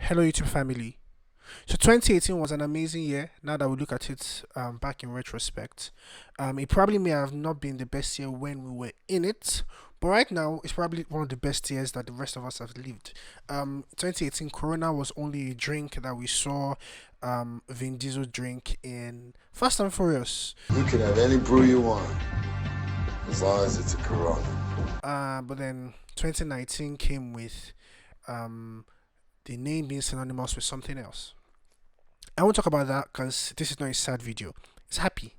Hello, YouTube family. So 2018 was an amazing year. Now that we look at it back in retrospect, it probably may have not been the best year when we were in it, but right now it's probably one of the best years that the rest of us have lived. 2018 Corona was only a drink that we saw Vin Diesel drink in Fast and Furious. You can have any brew you want, as long as it's a Corona. But then 2019 came with um, the name being synonymous with something else. I won't talk about that because this is not a sad video. It's happy.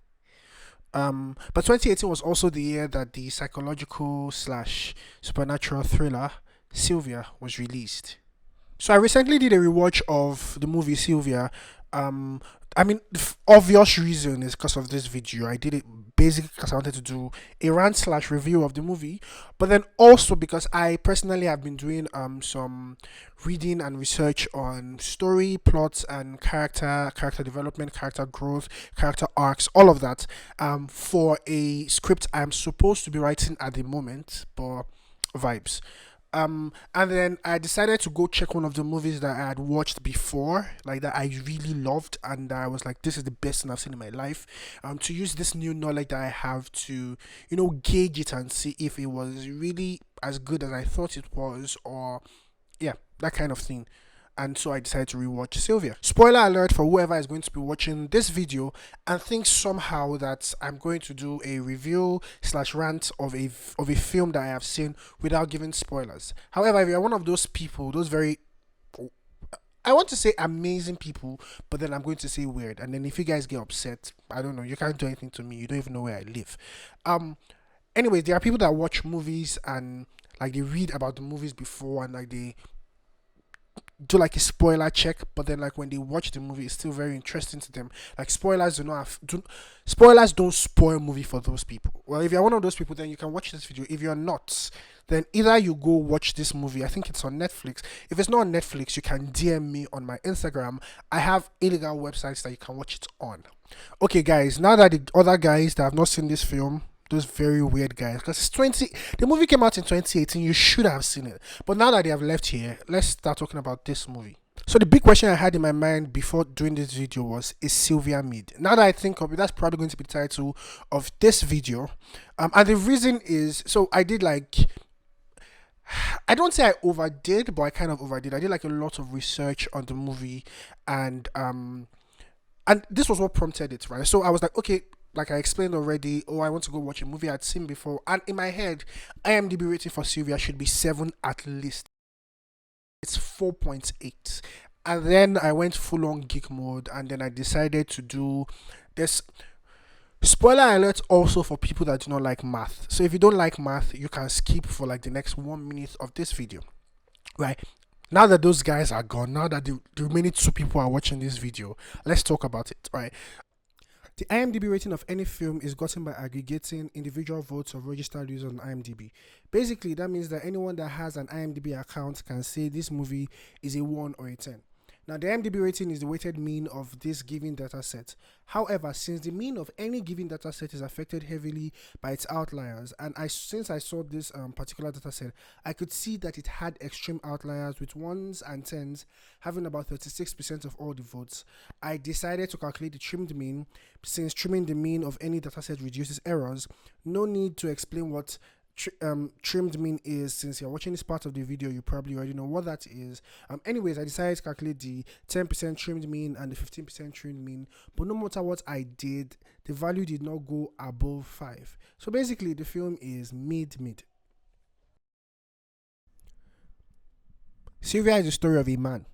But 2018 was also the year that the psychological slash supernatural thriller Sylvia was released. So I recently did a rewatch of the movie Sylvia. Um, I mean, the obvious reason is because of this video. I did it basically because I wanted to do a rant slash review of the movie, but then also because I personally have been doing some reading and research on story, plots, and character development, character growth, character arcs, all of that. For a script I'm supposed to be writing at the moment, but vibes. And then I decided to go check one of the movies that I had watched before, like that I really loved, and I was like, this is the best thing I've seen in my life. To use this new knowledge that I have to, gauge it and see if it was really as good as I thought it was, or yeah, that kind of thing. And so I decided to rewatch Sylvia. Spoiler alert for whoever is going to be watching this video and thinks somehow that I'm going to do a review slash rant of a film that I have seen without giving spoilers. However, if you're one of those people, those very, I want to say amazing people, but then I'm going to say weird. And then if you guys get upset, I don't know, you can't do anything to me. You don't even know where I live. Anyways, there are people that watch movies and like they read about the movies before and like they do like a spoiler check, but then like when they watch the movie, it's still very interesting to them. Like spoilers don't spoil movie for those people. Well, if you're one of those people, then you can watch this video. If you're not, then either you go watch this movie. I think it's on Netflix. If it's not on Netflix, you can DM me on my Instagram. I have illegal websites that you can watch it on. Okay, guys. Now that the other guys that have not seen this film, those very weird guys, because the movie came out in 2018, you should have seen it, but now that they have left here, let's start talking about this movie. So the big question I had in my mind before doing this video was, is Sylvia mid? Now that I think of it, that's probably going to be the title of this video. And the reason is, so I did like, I don't say I overdid, but I kind of overdid. I did like a lot of research on the movie, and this was what prompted it, right? So I was like, okay, like I explained already, oh, I want to go watch a movie I'd seen before. And in my head, IMDB rating for Sylvia should be 7 at least. It's 4.8. And then I went full on geek mode, and then I decided to do this. Spoiler alert also for people that do not like math. So if you don't like math, you can skip for like the next 1 minute of this video, right? Now that those guys are gone, now that the remaining 2 people are watching this video, let's talk about it, right? The IMDb rating of any film is gotten by aggregating individual votes of registered users on IMDb. Basically, that means that anyone that has an IMDb account can say this movie is a 1 or a 10. Now, the IMDb rating is the weighted mean of this given data set. However, since the mean of any given data set is affected heavily by its outliers, and since I saw this particular data set, I could see that it had extreme outliers with 1s and 10s having about 36% of all the votes. I decided to calculate the trimmed mean. Since trimming the mean of any data set reduces errors, no need to explain what trimmed mean is. Since you're watching this part of the video, you probably already know what that is. Anyways, I decided to calculate the 10% trimmed mean and the 15% trimmed mean, but no matter what I did, the value did not go above 5. So basically the film is mid. Sylvia is the story of a man,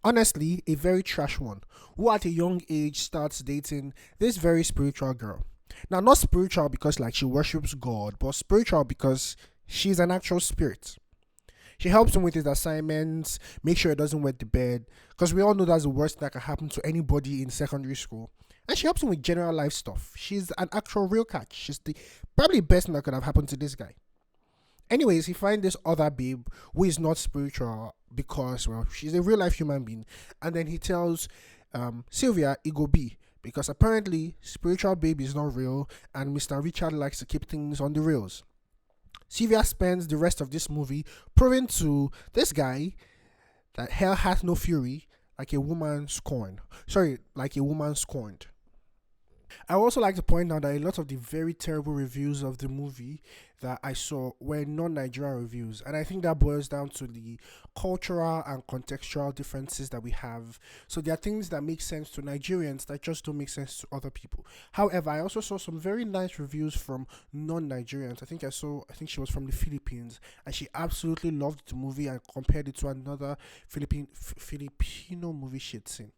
honestly a very trash one, who at a young age starts dating this very spiritual girl. Now, not spiritual because like she worships God, but spiritual because she's an actual spirit. She helps him with his assignments, make sure he doesn't wet the bed, because we all know that's the worst that can happen to anybody in secondary school. And she helps him with general life stuff. She's an actual real catch. She's the probably best thing that could have happened to this guy. Anyways, he finds this other babe who is not spiritual because, well, she's a real life human being. And then he tells Sylvia it go be, because apparently spiritual baby is not real and Mr. Richard likes to keep things on the rails. Sylvia spends the rest of this movie proving to this guy that hell hath no fury like a woman scorned. Sorry, like a woman scorned. I also like to point out that a lot of the very terrible reviews of the movie that I saw were non-Nigerian reviews, and I think that boils down to the cultural and contextual differences that we have. So there are things that make sense to Nigerians that just don't make sense to other people. However, I also saw some very nice reviews from non-Nigerians. I think she was from the Philippines, and she absolutely loved the movie and compared it to another Filipino movie she had seen.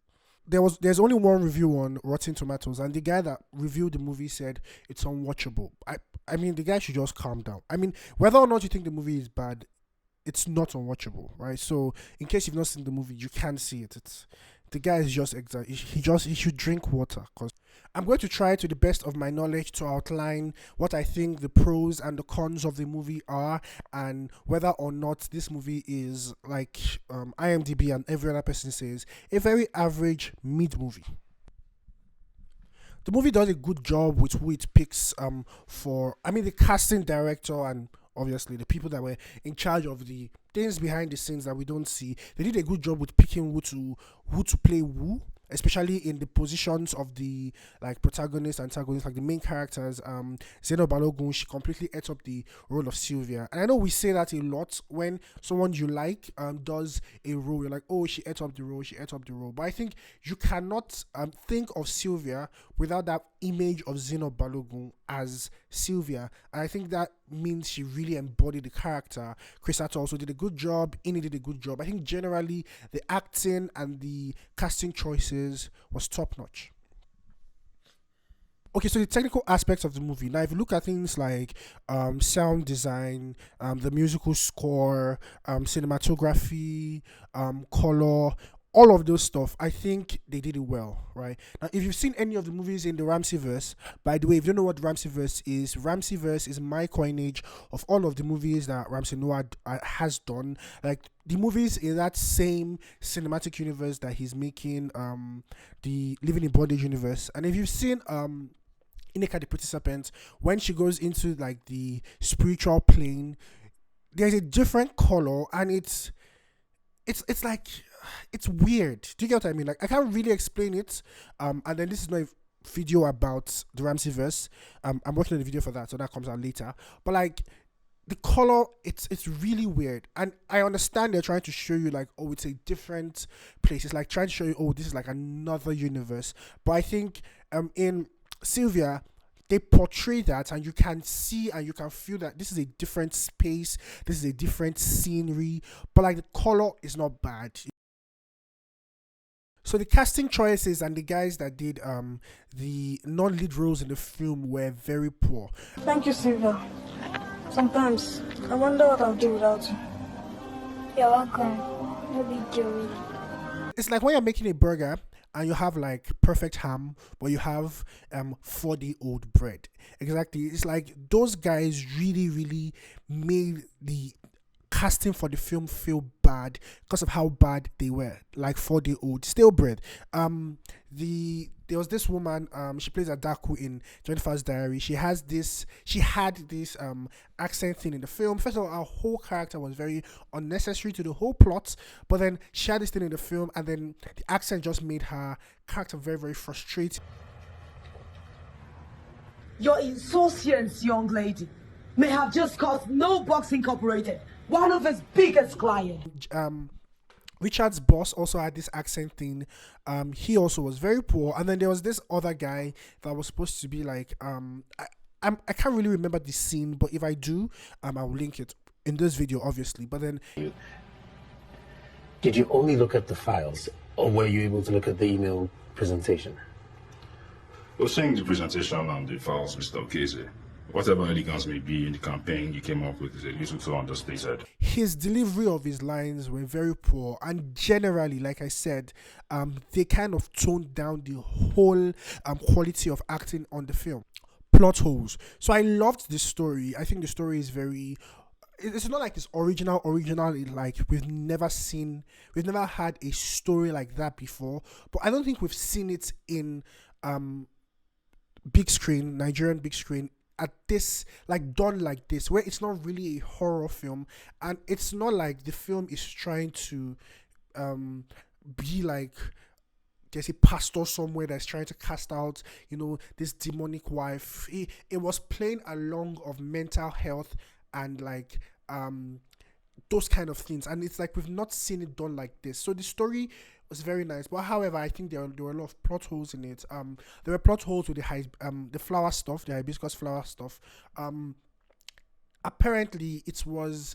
There's only one review on Rotten Tomatoes, and the guy that reviewed the movie said it's unwatchable. I mean, the guy should just calm down. I mean, whether or not you think the movie is bad, it's not unwatchable, right? So in case you've not seen the movie, you can see it. It's the guy is just exact. He should drink water. Cause I'm going to try to the best of my knowledge to outline what I think the pros and the cons of the movie are, and whether or not this movie is like IMDB and every other person says a very average mid movie. The movie does a good job with who it picks for, I mean, the casting director and obviously the people that were in charge of the things behind the scenes that we don't see. They did a good job with picking who to play who, especially in the positions of the like protagonist, antagonist, like the main characters. Zeno Balogun, she completely ate up the role of Sylvia, and I know we say that a lot when someone you like does a role. You're like, oh, she ate up the role, she ate up the role. But I think you cannot think of Sylvia without that image of Zeno Balogun as Sylvia, and I think that means she really embodied the character. Chris Ato also did a good job. Ini did a good job. I think generally the acting and the casting choices was top notch. Okay, so the technical aspects of the movie. Now, if you look at things like sound design, the musical score, cinematography, color, all of those stuff, I think they did it well, right? Now, if you've seen any of the movies in the Ramseyverse, by the way, if you don't know what Ramseyverse is my coinage of all of the movies that Ramsey Noah has done. Like the movies in that same cinematic universe that he's making, the Living in Bondage universe. And if you've seen Ineka the Pretty Serpent, when she goes into like the spiritual plane, there's a different color, and it's like it's weird. Do you get what I mean? Like I can't really explain it. And then this is not a video about the Ramseyverse. I'm working on the video for that, so that comes out later. But like the color, it's really weird, and I understand they're trying to show you like, oh, it's a different place. It's like trying to show you, oh, this is like another universe. But I think in Sylvia, they portray that, and you can see and you can feel that this is a different space, this is a different scenery, but like the color is not bad. So the casting choices and the guys that did the non-lead roles in the film were very poor. Thank you, Sylvia. Sometimes I wonder what I'll do without you. You're welcome. No big deal. It's like when you're making a burger and you have like perfect ham, but you have 4-day-old bread. Exactly. It's like those guys really made the casting for the film feel bad because of how bad they were, like 4-day-old stale bread. There was this woman, she plays Adaku in Jennifer's Diary. She had this accent thing in the film. First of all, our whole character was very unnecessary to the whole plot, but then she had this thing in the film, and then the accent just made her character very frustrating. Your insouciance, young lady, may have just cost No Box Incorporated one of his biggest clients. Richard's boss also had this accent thing. He also was very poor. And then there was this other guy that was supposed to be like, I can't really remember the scene, but if I do, I will link it in this video, obviously. But then, did you only look at the files, or were you able to look at the email presentation? Well, seeing the presentation and the files, Mr. Okeze, whatever elegance may be in the campaign you came up with is a little too understated. His delivery of his lines were very poor, and generally, like I said, they kind of toned down the whole quality of acting on the film. Plot holes. So I loved the story. I think the story is very. It's not like it's original. Like we've never had a story like that before. But I don't think we've seen it in big screen, Nigerian big screen, at this, like done like this, where it's not really a horror film, and it's not like the film is trying to be like there's a pastor somewhere that's trying to cast out, this demonic wife. It was playing along of mental health and like those kind of things, and it's like we've not seen it done like this. So the story was very nice, but however, I think there were a lot of plot holes in it. There were plot holes with the flower stuff, the hibiscus flower stuff. Apparently, it was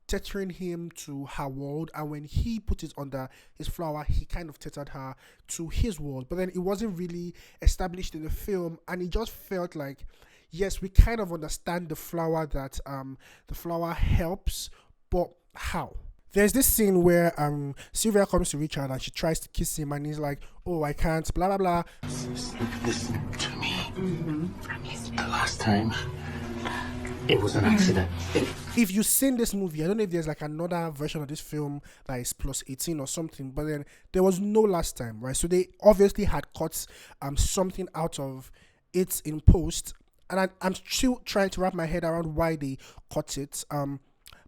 tethering him to her world, and when he put it under his flower, he kind of tethered her to his world, but then it wasn't really established in the film, and it just felt like, yes, we kind of understand the flower, that the flower helps, but how? There's this scene where Sylvia comes to Richard and she tries to kiss him, and he's like, oh, I can't, blah blah blah. Listen to me. The last time, it was an accident. If you've seen this movie, I don't know if there's like another version of this film that is plus 18 or something, but then there was no last time, right? So they obviously had cut something out of it in post, and I'm still trying to wrap my head around why they cut it.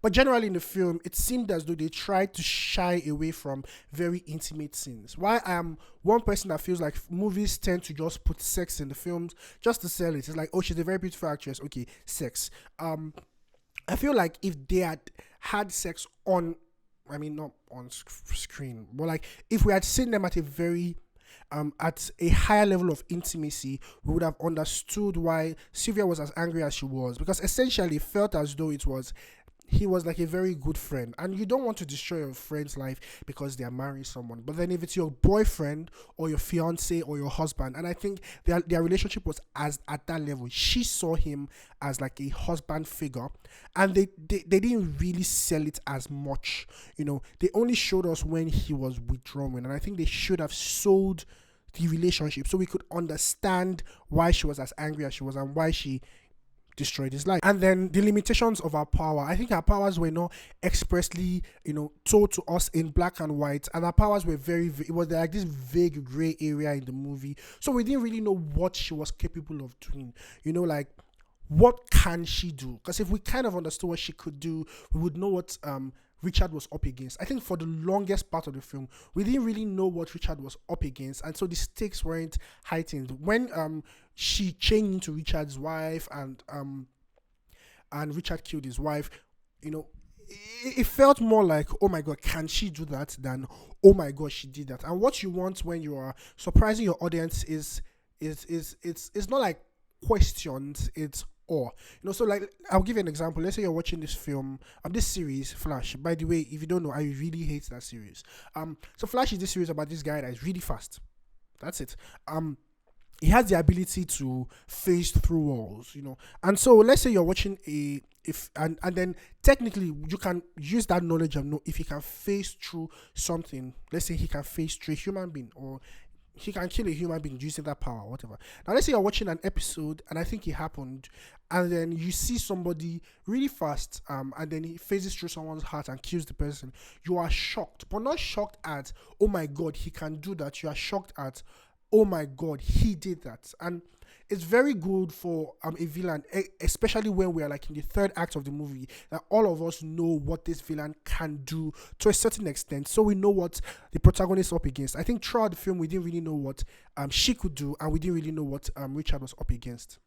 But generally in the film, it seemed as though they tried to shy away from very intimate scenes. Why I am one person that feels like movies tend to just put sex in the films just to sell it. It's like, oh, she's a very beautiful actress. Okay, sex. I feel like if they had sex on, I mean, not on screen, but like if we had seen them at a very at a higher level of intimacy, we would have understood why Sylvia was as angry as she was, because essentially it felt as though he was like a very good friend, and you don't want to destroy your friend's life because they are marrying someone. But then if it's your boyfriend or your fiance or your husband, and I think their relationship was as at that level, she saw him as like a husband figure, and they didn't really sell it as much. They only showed us when he was withdrawing, and I think they should have sold the relationship so we could understand why she was as angry as she was and why she destroyed his life. And then the limitations of our power. I think our powers were not expressly, told to us in black and white, and our powers were it was like this vague gray area in the movie. So we didn't really know what she was capable of doing. Like, what can she do? Because if we kind of understood what she could do, we would know what Richard was up against. I think for the longest part of the film, we didn't really know what Richard was up against, and so the stakes weren't heightened. When she changed into Richard's wife, and Richard killed his wife, it felt more like, oh my god, can she do that, than oh my god, she did that. And what you want when you are surprising your audience is it's not like questions, it's awe. So like, I'll give you an example. Let's say you're watching this film, this series, Flash. By the way, if you don't know, I really hate that series. So Flash is this series about this guy that is really fast. That's it. He has the ability to phase through walls, And so let's say you're watching and then technically you can use that knowledge of know if he can phase through something. Let's say he can phase through a human being, or he can kill a human being using that power, whatever. Now let's say you're watching an episode and I think it happened, and then you see somebody really fast, and then he phases through someone's heart and kills the person. You are shocked, but not shocked at, oh my god, he can do that. You are shocked at, oh my god, he did that. And it's very good for a villain, especially when we are like in the third act of the movie, that all of us know what this villain can do to a certain extent, so we know what the protagonist is up against. I think throughout the film we didn't really know what she could do, and we didn't really know what Richard was up against.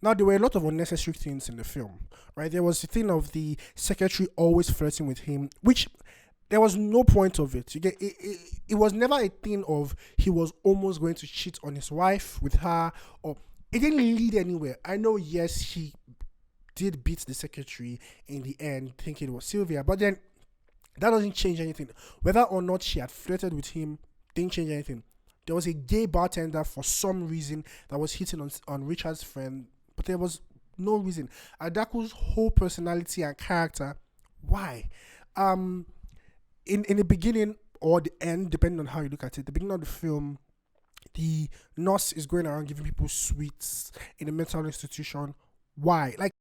Now, there were a lot of unnecessary things in the film, right? There was the thing of the secretary always flirting with him, which there was no point of it. It was never a thing of he was almost going to cheat on his wife with her, or it didn't lead anywhere. I know, yes, he did beat the secretary in the end, thinking it was Sylvia, but then that doesn't change anything. Whether or not she had flirted with him didn't change anything. There was a gay bartender for some reason that was hitting on Richard's friend, but there was no reason. Adaku's whole personality and character, why? In the beginning or the end, depending on how you look at it, the beginning of the film, the nurse is going around giving people sweets in a mental institution. Why? Like,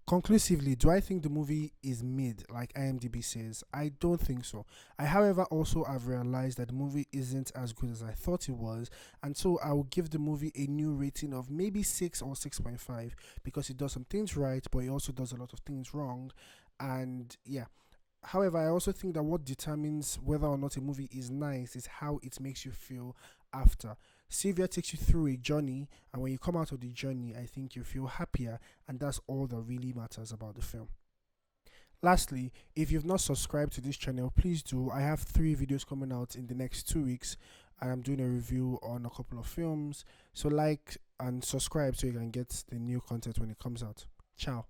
conclusively, do I think the movie is mid, like IMDB says? I don't think so. I, however, also have realized that the movie isn't as good as I thought it was, and so I will give the movie a new rating of maybe 6 or 6.5, because it does some things right, but it also does a lot of things wrong. And yeah, However, I also think that what determines whether or not a movie is nice is how it makes you feel after. Sylvia takes you through a journey, and when you come out of the journey, I think you feel happier, and that's all that really matters about the film. Lastly, if you've not subscribed to this channel, please do. I have 3 videos coming out in the next 2 weeks, and I'm doing a review on a couple of films. So like and subscribe so you can get the new content when it comes out. Ciao.